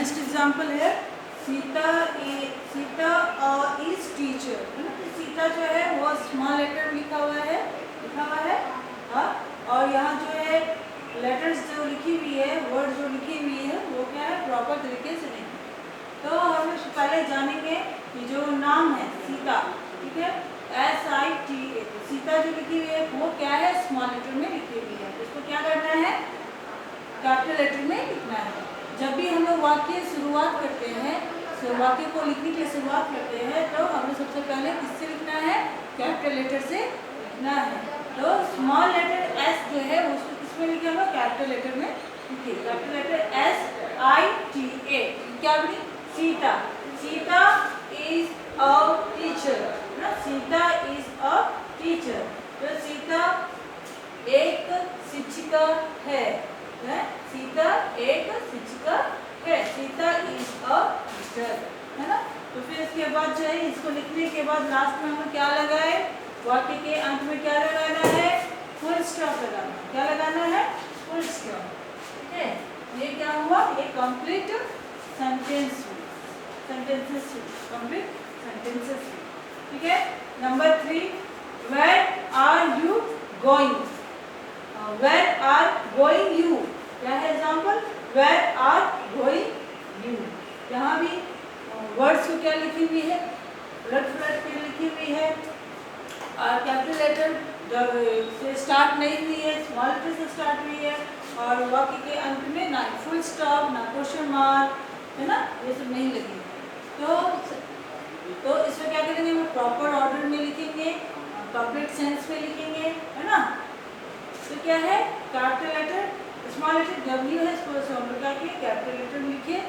Next example है Sita is teacher, है ना। सीता जो है वो स्मॉल लेटर में लिखा हुआ है हाँ। और यहाँ जो है लेटर्स जो लिखी हुई है, वर्ड जो लिखी हुई है वो क्या है, प्रॉपर तरीके से नहीं। तो हम पहले जानेंगे कि जो नाम है सीता, ठीक है, SITA, सीता जो लिखी हुई है वो क्या है, स्मॉल लेटर में लिखी हुई है। इसको क्या करना है, कैपिटल लेटर में लिखना है। जब भी हम लोग वाक्य शुरुआत करते हैं, वाक्य को लिखने की शुरुआत करते हैं, तो हमें सबसे पहले किससे लिखना है, कैपिटल लेटर से लिखना है। तो स्मॉल लेटर S जो है उसको किसमें लिखेगा, कैपिटल लेटर में लिखिए। कैपिटल लेटर SITA, क्या बनी, Sita. Sita is a teacher, ना, सीता इज अ टीचर। तो सीता एक शिक्षिका है, सीता एक शिक्षिका है, सीता इज अ टीचर, है ना। तो फिर इसके बाद जो है इसको लिखने के बाद लास्ट में हमें क्या लगाए, वाक्य के अंत में क्या लगाना है, फुल स्टॉप लगाना। क्या लगाना है, फुल स्टॉप, ठीक है। ये क्या हुआ, ये complete sentence, sentences, complete sentences, ठीक है। Number 3, where are you going, where are going you, क्या है example, where are going you. यहाँ भी वर्ड्स को क्या लिखी हुई है, उलट पुलट के लिखी हुई है, और कैपिटल लेटर से स्टार्ट नहीं हुई है, स्मॉल लेटर से स्टार्ट हुई है, और वाक्य के अंत में ना फुल स्टॉप ना क्वेश्चन मार्क, है ना, ये सब नहीं लगी है। तो इसमें क्या करेंगे, हम प्रॉपर ऑर्डर में लिखेंगे, कंप्लीट सेंस में लिखेंगे, है ना। तो क्या है, capital letter, small letter W है, इसको हम लोग क्या किए, कैपिटल लेटर में लिखिए,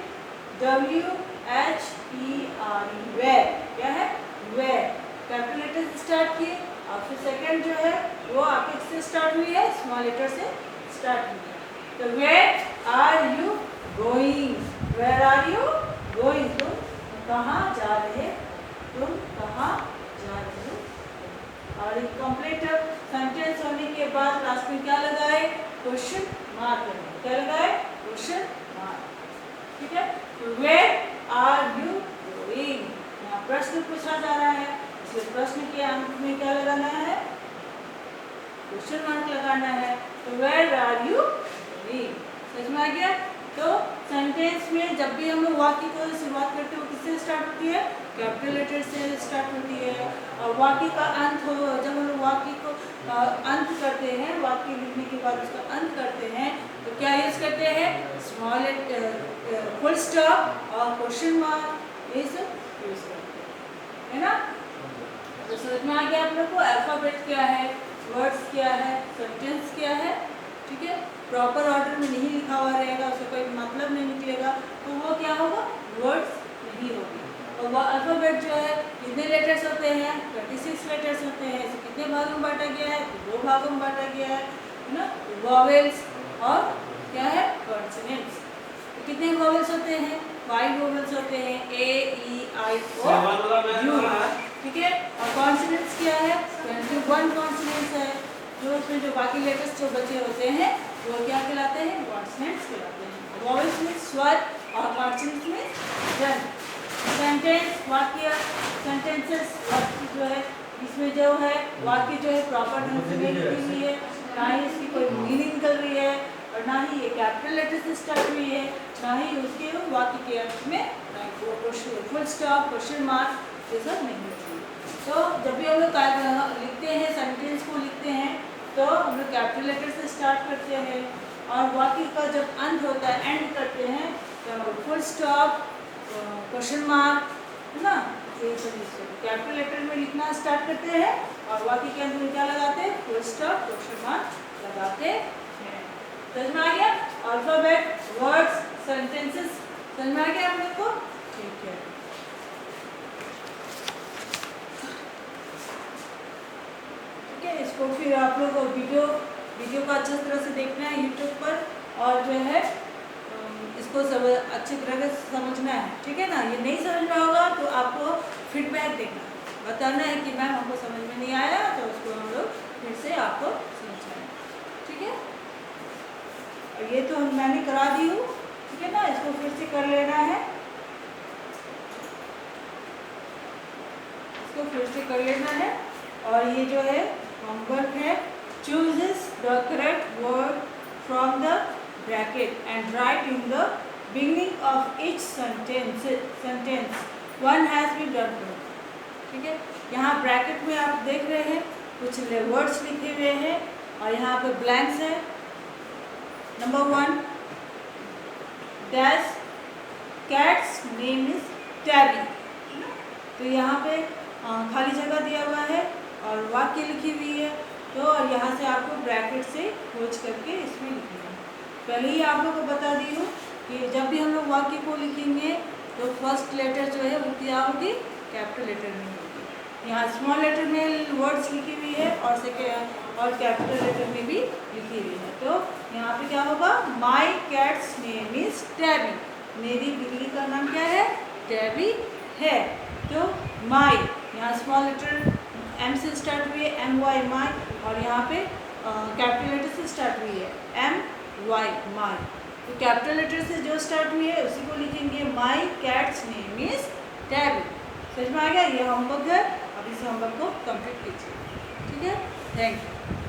WHERE, वेयर, क्या है, वेयर, कैपिटल लेटर से स्टार्ट किए, और फिर सेकंड जो है वो आपके से स्टार्ट हुई है, स्मॉल लेटर से स्टार्ट हुई है। तो where are you going, where are you going, तुम कहाँ जा रहे, तुम कहाँ जा रहे हो। और कंप्लीट सेंटेंस होने के बाद लास्ट में क्या लगाए, क्वेश्चन मार्क लगाए, क्या लगाए, क्वेश्चन मार्क, ठीक है। वेयर आर यू गोइंग, यहाँ प्रश्न पूछा जा रहा है, इसलिए प्रश्न के अंत में क्या लगाना है, क्वेश्चन मार्क लगाना है। तो वेयर आर यू गोइंग, समझ में आ गया। तो सेंटेंस में जब भी हम लोग वाक्य को शुरुआत करते हैं वो किससे स्टार्ट होती है, कैपिटल लेटर से स्टार्ट होती है, और वाक्य का अंत हो, जब हम लोग वाक्य को अंत करते हैं, वाक्य लिखने के बाद उसका अंत करते हैं, तो क्या यूज करते हैं, स्मॉल फुल स्टॉप और क्वेश्चन मार्क, ये सब यूज करते हैं, है ना। तो समझ में आ गया आप लोग को, अल्फाबेट क्या है, वर्ड्स क्या है, सेंटेंस क्या है, ठीक है। प्रॉपर ऑर्डर में नहीं लिखा हुआ रहेगा, उसका कोई मतलब नहीं निकलेगा, तो वो क्या होगा, वर्ड्स नहीं होगी। और वो अल्फाबेट जो है कितने लेटर्स होते हैं, 26 लेटर्स होते हैं, इसे कितने भागों में बांटा गया है, 2 भागों में बांटा गया है ना, वॉवेल्स और क्या है, कॉन्सोनेंट्स। तो कितने वॉवेल्स होते हैं, 5 वॉवेल्स होते हैं, A, E, I, O, U, ठीक है। और कॉन्सोनेंट्स क्या है, 21 कॉन्सोनेंट्स है, जो उसमें जो बाकी लेटर्स जो बचे होते हैं वो क्या कहलाते हैं, कॉन्सोनेंट्स कहलाते हैं। वॉवेल्स में स्वर और कॉन्सोनेंट्स में ध्वनि। सेंटेंस, वाक्य, सेंटेंसेस, वाक्य जो है इसमें जो है वाक्य जो है प्रॉपर ढंग से नहीं लिखी हुई है, ना ही इसकी कोई मीनिंग निकल रही है, और ना ही ये कैपिटल लेटर से स्टार्ट हुई है, ना ही उसके वाक्य के अंत में फुल स्टॉप, क्वेश्चन मार्क, ये सब नहीं होती। तो जब भी हम लोग लिखते हैं, सेंटेंस को लिखते हैं, तो हम लोग कैपिटल लेटर से स्टार्ट करते हैं, और वाक्य का जब अंत होता है, एंड करते हैं, तो फुल स्टॉप, क्वेश्चन मार्क, है ना, ये सब कैपिटल लेटर में लिखना स्टार्ट करते हैं, और वाक्य के अंत में क्या लगाते हैं, फुल स्टॉप, क्वेश्चन मार्क लगाते हैं। समझ में आ गया, अल्फाबेट, वर्ड्स, सेंटेंसेस, समझ में आ गया आप लोग को, ठीक है। इसको फिर आप लोग वीडियो को अच्छी तरह से देखना है यूट्यूब पर, और जो है इसको सब अच्छी तरह से समझना है, ठीक है ना। ये नहीं समझ में होगा तो आपको फीडबैक देना, बताना है कि मैम हमको समझ में नहीं आया, तो उसको हम लोग फिर से आपको समझाएं, ठीक है। और ये तो मैंने करा दी हूँ, ठीक है ना, इसको फिर से से कर लेना है, इसको फिर से कर लेना है। और ये जो है होमवर्क है, chooses the correct word from the bracket and write in the beginning of each sentence one has been done. ठीक है, यहाँ ब्रैकेट में आप देख रहे हैं कुछ वर्ड्स लिखे हुए हैं और यहाँ पे ब्लैंक्स है। Number 1, dash cats name is tabby. तो यहाँ पे खाली जगह दिया हुआ है और वाक्य लिखी हुई है, तो और यहाँ से आपको ब्रैकेट से खोज करके इसमें लिखना है। पहले ही आप लोगों को बता दी हूँ कि जब भी हम लोग वाक्य को लिखेंगे तो फर्स्ट लेटर जो है वो क्या होगी, कैपिटल लेटर में होगी। यहाँ स्मॉल लेटर में वर्ड्स लिखी हुई है और सेकेंड और कैपिटल लेटर में भी लिखी हुई है। तो यहाँ पे क्या होगा, माई कैट्स नेम इज टैबी। मेरी बिल्ली का नाम क्या है, टैबी है। तो माई यहाँ स्मॉल लेटर एम से स्टार्ट हुई है, MY माई, और यहाँ पे कैपिटल लेटर से स्टार्ट हुई है MY माई। तो कैपिटल लेटर से जो स्टार्ट हुई है उसी को लिखेंगे, माई कैट्स नेम इज टैबी। समझ में आ गया? ये होमवर्क है, अब इस होमवर्क को कंप्लीट कीजिए। ठीक है, थैंक यू।